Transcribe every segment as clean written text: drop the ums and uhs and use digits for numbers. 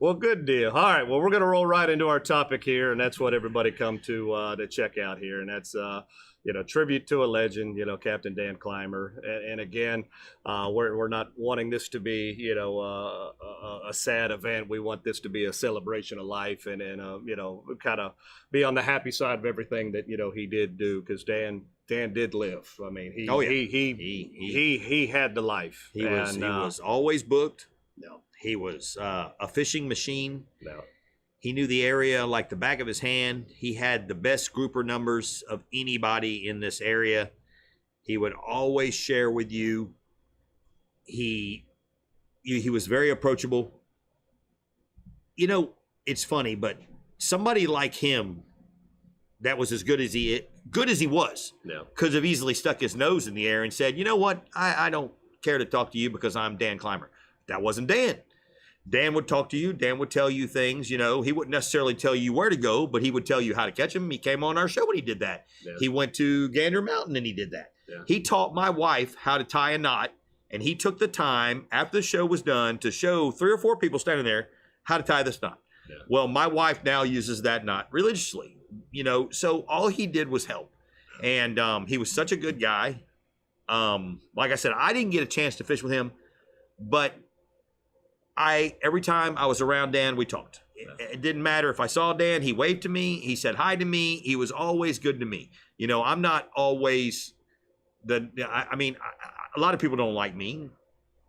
Well, good deal. All right. Well, we're going to roll right into our topic here, and that's what everybody come to check out here, and that's tribute to a legend, Captain Dan Clymer. And again, we're not wanting this to be, a sad event. We want this to be a celebration of life and kind of be on the happy side of everything that, he did do, because Dan did live. I mean, he had the life. He was always booked. No. He was a fishing machine. No. He knew the area like the back of his hand. He had the best grouper numbers of anybody in this area. He would always share with you. He was very approachable. It's funny, but somebody like him that was as good as he was, could have easily stuck his nose in the air and said, you know what, I don't care to talk to you because I'm Dan Clymer. That wasn't Dan. Dan would talk to you. Dan would tell you things, He wouldn't necessarily tell you where to go, but he would tell you how to catch them. He came on our show and he did that. Yeah. He went to Gander Mountain and he did that. Yeah. He taught my wife how to tie a knot, and he took the time after the show was done to show 3 or 4 people standing there how to tie this knot. Yeah. Well, my wife now uses that knot religiously, so all he did was help. And he was such a good guy. Like I said, I didn't get a chance to fish with him, but every time I was around Dan, we talked. It didn't matter if I saw Dan, he waved to me, he said hi to me. He was always good to me. I'm not always a lot of people don't like me.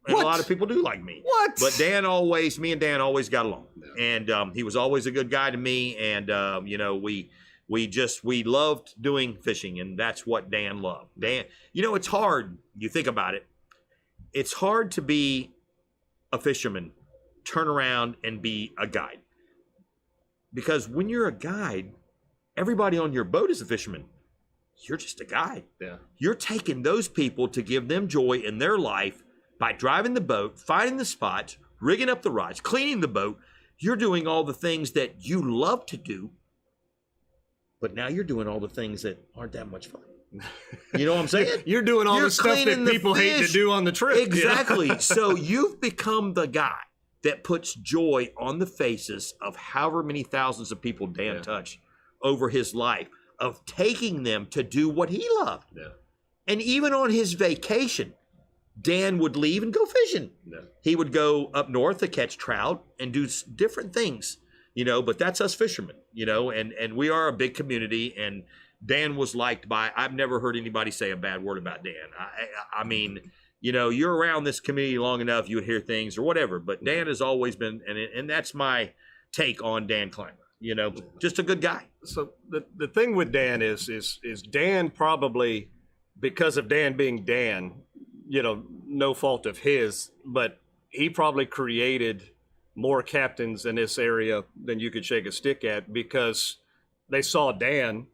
And a lot of people do like me. What? But me and Dan always got along. Yeah. And he was always a good guy to me. And, we loved doing fishing, and that's what Dan loved. Dan, it's hard. You think about it. It's hard to be a fisherman, turn around and be a guide. Because when you're a guide, everybody on your boat is a fisherman. You're just a guide. Yeah. You're taking those people to give them joy in their life by driving the boat, finding the spots, rigging up the rods, cleaning the boat. You're doing all the things that you love to do, but now you're doing all the things that aren't that much fun. You know what I'm saying? You're doing all the stuff that people hate to do on the trip. Exactly. So you've become the guy that puts joy on the faces of however many thousands of people Dan touched over his life, of taking them to do what he loved. Yeah. And even on his vacation, Dan would leave and go fishing. Yeah. He would go up north to catch trout and do different things, but that's us fishermen, and we are a big community, and Dan was liked by, I've never heard anybody say a bad word about Dan. I mean, you're around this community long enough, you would hear things or whatever, but Dan has always been, and that's my take on Dan Clymer, just a good guy. So the thing with Dan is Dan probably, because of Dan being Dan, no fault of his, but he probably created more captains in this area than you could shake a stick at, because they saw Dan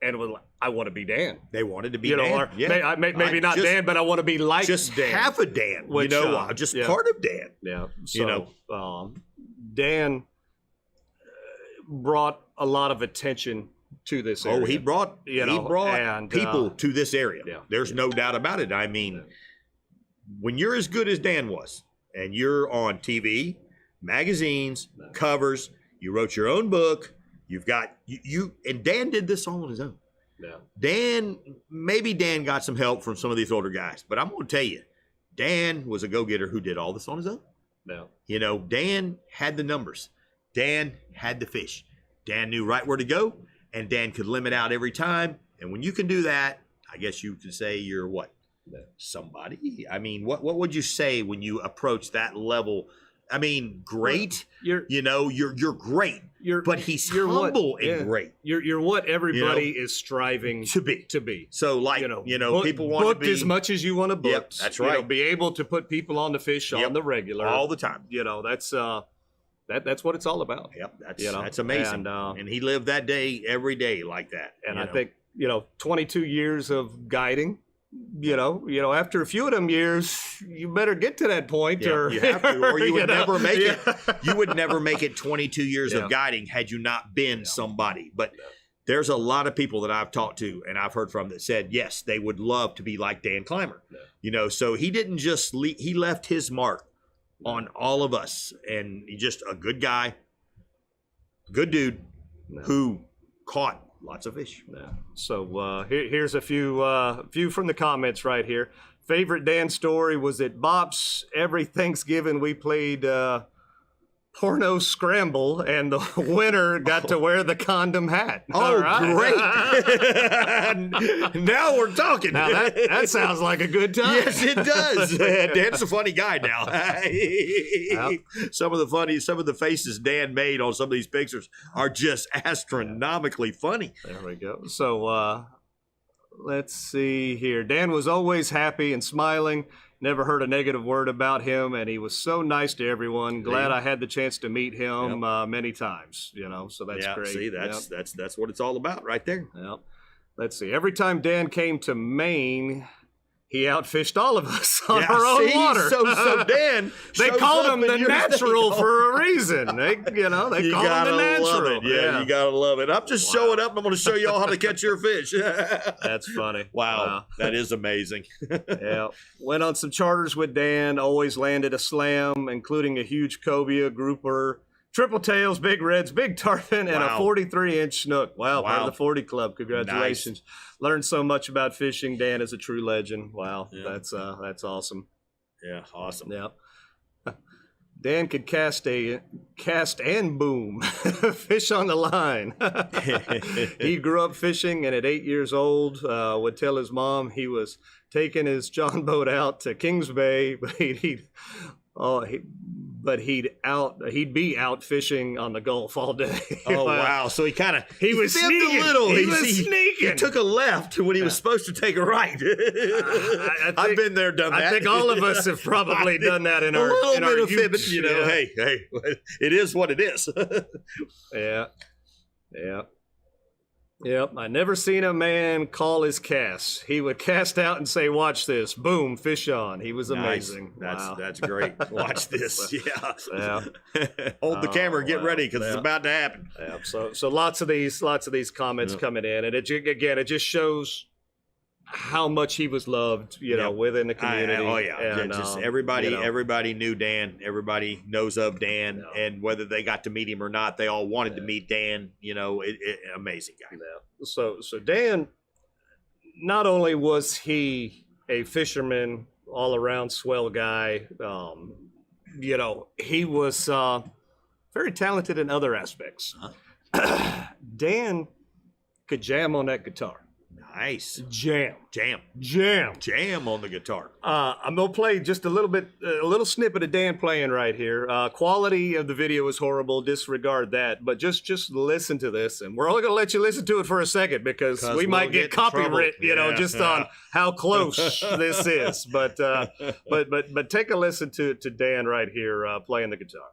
and was like, I want to be Dan. They wanted to be Dan. Or maybe not Dan, but I want to be like just Dan. Half of Dan, which, just part of Dan. Yeah. So, Dan brought a lot of attention to this area. Oh, he brought people to this area. Yeah. There's no doubt about it. I mean, when you're as good as Dan was, and you're on TV, magazines, covers, you wrote your own book, you've got and Dan did this all on his own. Yeah. Maybe Dan got some help from some of these older guys, but I'm going to tell you, Dan was a go-getter who did all this on his own. Yeah. Dan had the numbers. Dan had the fish. Dan knew right where to go, and Dan could limit out every time. And when you can do that, I guess you could say you're what? Somebody. I mean, what would you say when you approach that level? I mean, great. You're great. But he's humble and great. You're what everybody is striving to be. So, people want booked to be as much as you want to book. Yep, that's right. Be able to put people on the fish on the regular all the time. That's what it's all about. Yep, that's amazing. And he lived that day every day like that. And I think 22 years of guiding. After a few of them years, you better get to that point, or you have to, or you would never make it. You would never make it 22 years of guiding had you not been somebody. But there's a lot of people that I've talked to and I've heard from that said, yes, they would love to be like Dan Clymer. So he didn't just he left his mark on all of us. And he's just a good guy, good dude who caught lots of fish. Yeah. So here's a few from the comments right here. Favorite Dan story was at Bops. Every Thanksgiving we played Porno Scramble, and the winner got to wear the condom hat. Oh, great. Now we're talking. Now that sounds like a good time. Yes, it does. Dan's a funny guy now. Yep. Some of the faces Dan made on some of these pictures are just astronomically funny. There we go. So let's see here. Dan was always happy and smiling. Never heard a negative word about him, and he was so nice to everyone. Glad I had the chance to meet him many times. So that's great. See, that's what it's all about right there. Yep. Let's see. Every time Dan came to Maine, he outfished all of us on our own water. So Dan, they called him the natural for a reason. They called him the natural. Yeah, you gotta love it. I'm just showing up. I'm going to show you all how to catch your fish. That's funny. Wow, that is amazing. Yeah, went on some charters with Dan. Always landed a slam, including a huge cobia, grouper, triple tails, big reds, big tarpon, and a 43-inch snook. Wow, part of the 40 Club. Congratulations. Nice. Learned so much about fishing. Dan is a true legend. Wow, that's awesome. Yeah, awesome. Yeah. Dan could cast and boom fish on the line. He grew up fishing, and at 8 years old would tell his mom he was taking his John boat out to Kings Bay, but he'd be out fishing on the Gulf all day. Oh wow! So he was sneaking. He was sneaking. He took a left when he was supposed to take a right. I've been there, done that. I think all of us have probably done that in our fibbing. Hey, it is what it is. Yeah. Yep, I never seen a man call his cast. He would cast out and say, "Watch this!" Boom, fish on. He was amazing. Nice. That's great. Watch this. Yeah. Hold the camera. Get ready because it's about to happen. Yeah. So lots of these comments coming in, and it just shows how much he was loved, within the community. And, just everybody knew Dan. Everybody knows of Dan, and whether they got to meet him or not, they all wanted to meet Dan. Amazing guy. Yeah. So Dan, not only was he a fisherman, all around swell guy, he was very talented in other aspects. Dan could jam on that guitar. Nice. Jam on the guitar. I'm gonna play just a little snippet of Dan playing right here. Quality of the video is horrible. Disregard that. But just listen to this, and we're only gonna let you listen to it for a second because we might get copyright, just on how close this is. But take a listen to Dan right here playing the guitar.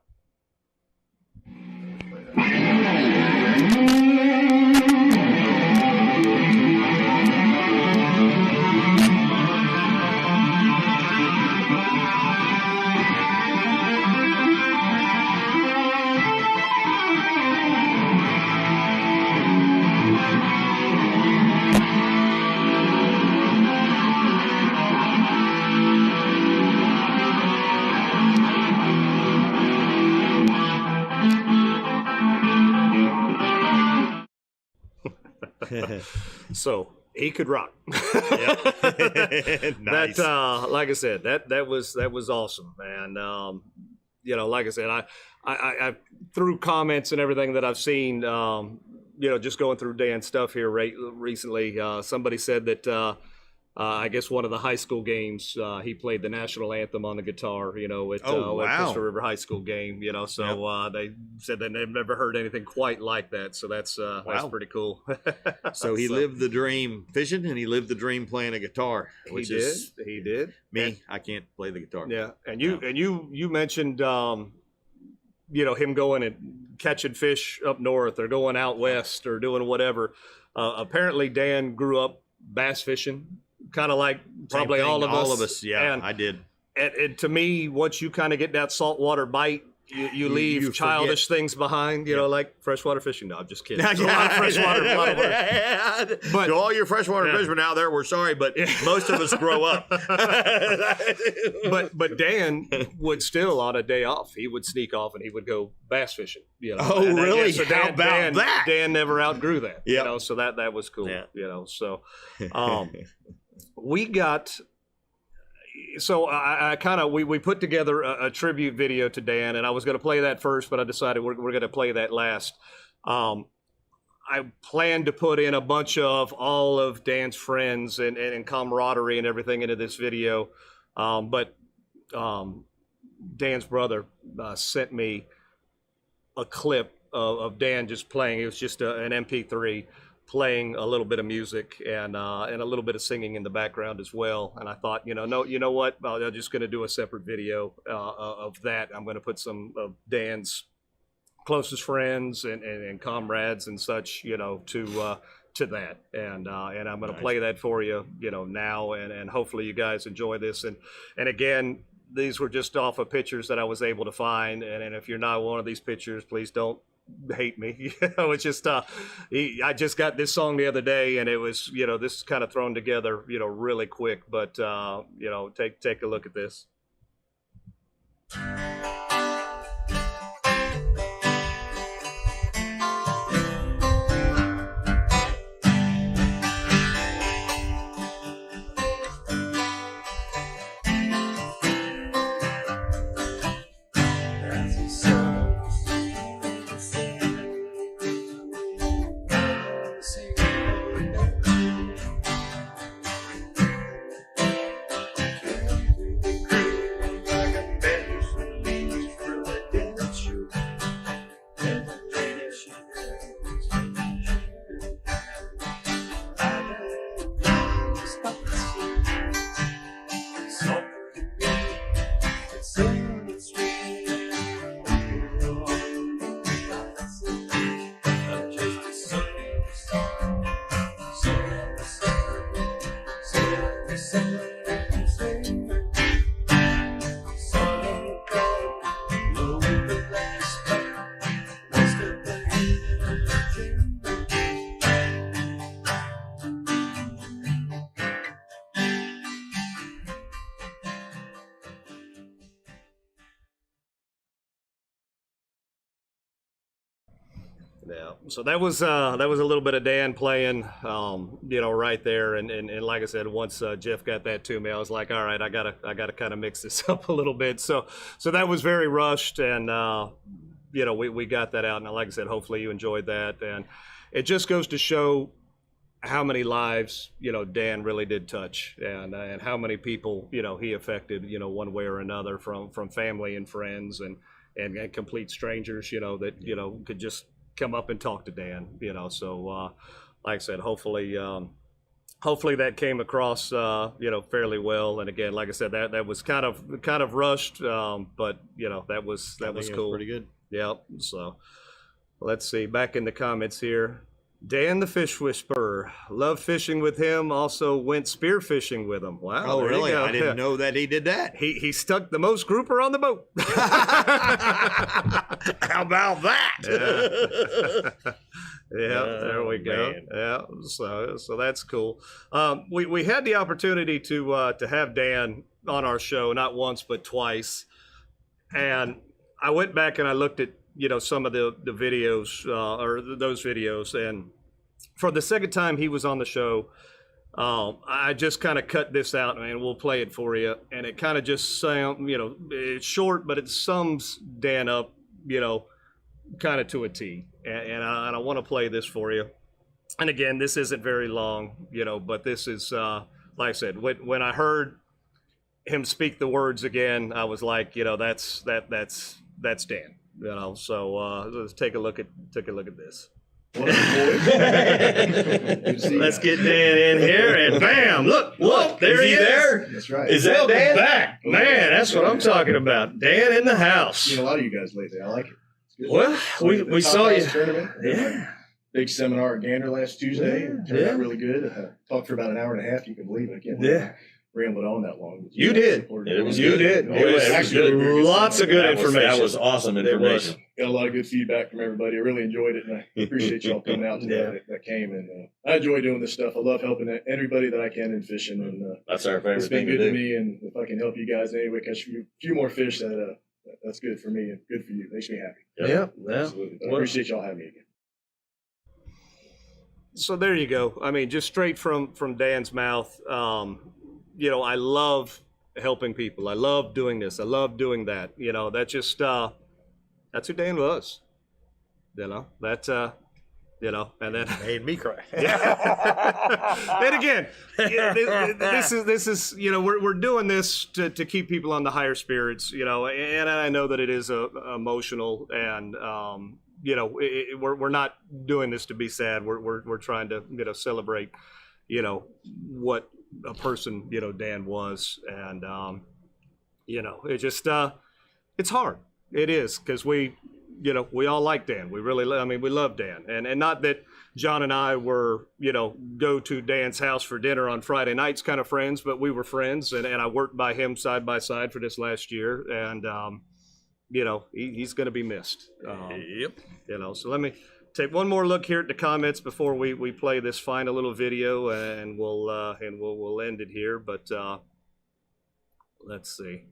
So he could rock. Nice. That, like I said, that was awesome, and like I said, I through comments and everything that I've seen, just going through Dan's stuff here recently, somebody said that I guess one of the high school games, he played the national anthem on the guitar, at Crystal River High School game, so they said that they've never heard anything quite like that. So that's pretty cool. So he lived the dream fishing, and he lived the dream playing a guitar. He did. Me, I can't play the guitar. Yeah. And you mentioned, him going and catching fish up north or going out west or doing whatever. Apparently Dan grew up bass fishing. Kind of like probably all of us. Yeah, and I did. And to me, once you kind of get that saltwater bite, you leave childish things behind, you know, like freshwater fishing. No, I'm just kidding. Yeah. A lot of freshwater. A lot of work. But to all your freshwater fishermen out there, we're sorry, but most of us grow up. but Dan would still, on a day off, he would sneak off and he would go bass fishing. You know? Oh, really? So How about that? Dan never outgrew that. Yeah. You know, so that was cool. Yeah. You know, so we got. So I kind of we put together a tribute video to Dan, and I was going to play that first, but I decided we're going to play that last. I planned to put in a bunch of all of Dan's friends and camaraderie and everything into this video, but Dan's brother sent me a clip of Dan just playing. It was just an MP3. Playing a little bit of music and a little bit of singing in the background as well. And I thought, you know what? I'm just going to do a separate video of that. I'm going to put some of Dan's closest friends and comrades and such, you know, to that. And I'm going to play that for you, you know, now. And hopefully you guys enjoy this. And again, these were just off of pictures that I was able to find. And if you're not one of these pictures, please don't hate me. You know, it's just I just got this song the other day, and it was, you know, this is kind of thrown together, you know, really quick. But you know, take a look at this. Yeah, so that was a little bit of Dan playing, you know, right there, and like I said, once Jeff got that to me, I was like, all right, I gotta kind of mix this up a little bit. So that was very rushed, and you know, we got that out, and like I said, hopefully you enjoyed that, and it just goes to show how many lives, you know, Dan really did touch, and how many people, you know, he affected, you know, one way or another, from family and friends and complete strangers, you know, that, you know, could just come up and talk to Dan, you know. So like I said, hopefully that came across, you know, fairly well. And again, like I said, that was kind of rushed, but you know, that was cool. Pretty good. Yep. So let's see, back in the comments here. Dan the Fish Whisperer, love fishing with him, also went spear fishing with him. Wow. Oh, really? I didn't know that he did that. He stuck the most grouper on the boat. How about that? Yeah, there we go. Man. Yeah, so that's cool. We had the opportunity to have Dan on our show, not once but twice, and I went back and I looked at, you know, some of the videos or those videos, and for the second time he was on the show, I just kind of cut this out, and we'll play it for you, and it kind of just sound, you know, it's short, but it sums Dan up, you know, kind of to a T, and I want to play this for you. And again, this isn't very long, you know, but this is like I said, when I heard him speak the words again, I was like, you know, that's Dan. You know, so let's take a look at this. Let's get Dan in here, and bam! Look, there he is. There? That's right. Is that Dan? Back, man. That's what I'm talking about. Dan in the house. Seen a lot of you guys lately. I like it. Well, we saw you. Tournament. Yeah. Big seminar at Gander last Tuesday. Turned out really good. Talked for about an hour and a half. You can believe it. I can't believe it. rambled on that long. You did. It was You good. did. It was actually lots of good information. That was awesome information. Got a lot of good feedback from everybody. I really enjoyed it, and I appreciate y'all coming out today that came. And I enjoy doing this stuff. I love helping anybody that I can in fishing, and That's our favorite it's been thing good to to do. me. And if I can help you guys in any way catch a few more fish, that's good for me and good for you. Makes me happy. Yeah. Absolutely. But I appreciate y'all having me again. So there you go. I mean, just straight from Dan's mouth. You know, I love helping people. I love doing this. I love doing that. You know, that just that's who Dan was. You know, that's you know, and then Made me cry. and again, this is you know, we're doing this to keep people on the higher spirits. You know, and I know that it is emotional, and you know, we're not doing this to be sad. We're trying to, you know, celebrate, you know, what a person, you know, Dan was. And you know, it just it's hard. It is, because we, you know, we all like Dan. We really I mean, we love Dan. And not that John and I were, you know, go to Dan's house for dinner on Friday nights kind of friends, but we were friends, and I worked by him side by side for this last year. And you know, he's going to be missed. Yep. You know, so let me take one more look here at the comments before we play this final little video, and we'll end it here. But let's see.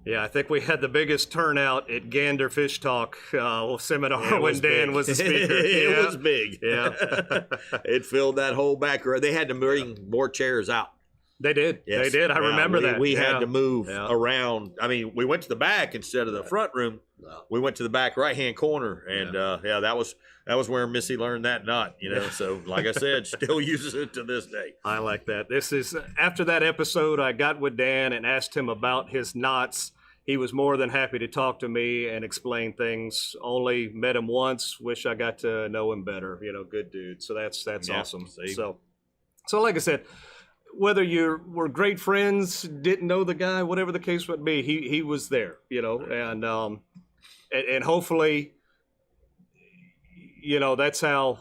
Yeah, I think we had the biggest turnout at Gander Fish Talk seminar when Dan was the speaker. It was big. Yeah. It filled that whole back row. They had to bring more chairs out. They did. Yes. They did. I remember that. We Yeah. had to move Yeah. around. I mean, we went to the back instead of the front room. No. We went to the back right-hand corner, and yeah, that was where Missy learned that knot. You know, so like I said, still uses it to this day. I like that. This is after that episode I got with Dan and asked him about his knots. He was more than happy to talk to me and explain things. Only met him once. Wish I got to know him better. You know, good dude. So that's Yeah, awesome. see? So like I said, whether you were great friends, didn't know the guy, whatever the case would be, he was there. You know, and hopefully, you know, that's how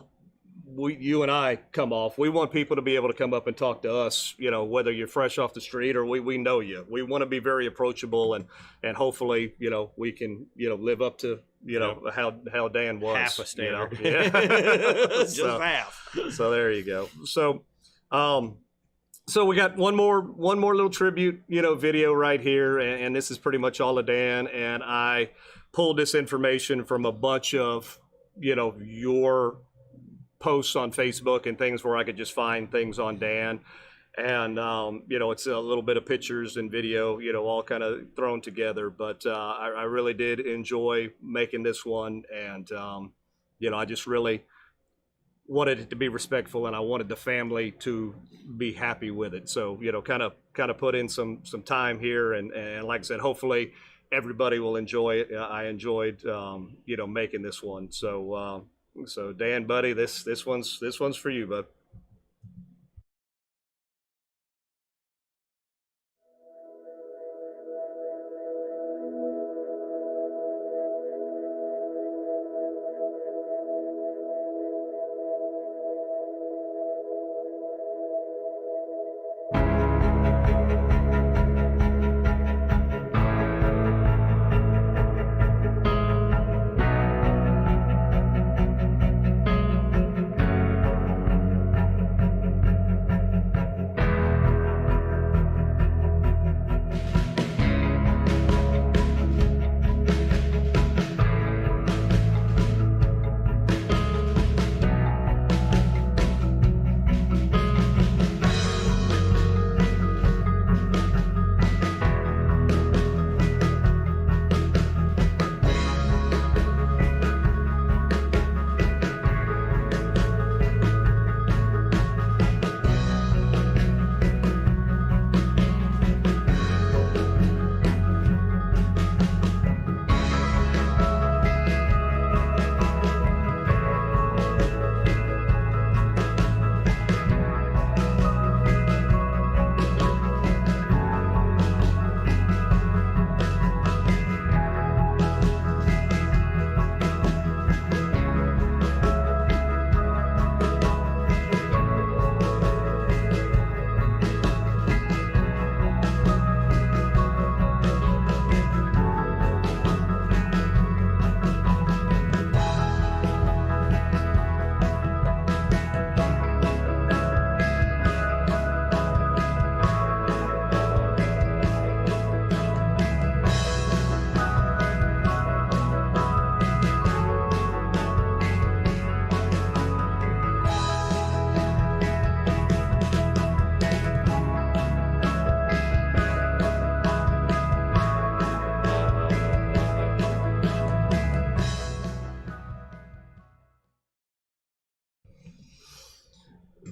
you and I come off. We want people to be able to come up and talk to us, you know, whether you're fresh off the street or we know you. We want to be very approachable, and hopefully, you know, we can, you know, live up to, you know, how Dan was. Half a standard. You know? Yeah. Just So- half. So there you go. So we got one more little tribute, you know, video right here, and this is pretty much all of Dan. And I pulled this information from a bunch of, you know, your posts on Facebook and things where I could just find things on Dan. And you know, it's a little bit of pictures and video, you know, all kind of thrown together. But I really did enjoy making this one, and you know, I just really wanted it to be respectful, and I wanted the family to be happy with it. So, you know, kind of put in some time here, and like I said, hopefully everybody will enjoy it. I enjoyed, you know, making this one. So, so Dan, buddy, this one's for you, bud.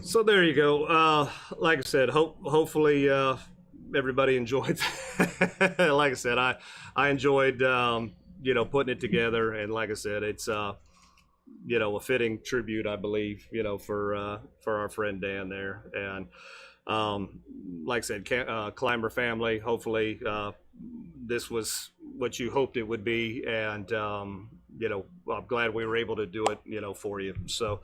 So there you go. Like I said, hopefully everybody enjoyed. Like I said, I enjoyed putting it together, and like I said, it's a fitting tribute, I believe, for our friend Dan there, and like I said, Clymer family. Hopefully, this was what you hoped it would be, and I'm glad we were able to do it, for you. So,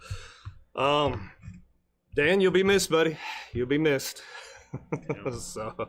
Dan, you'll be missed, buddy. You'll be missed. Yeah. So.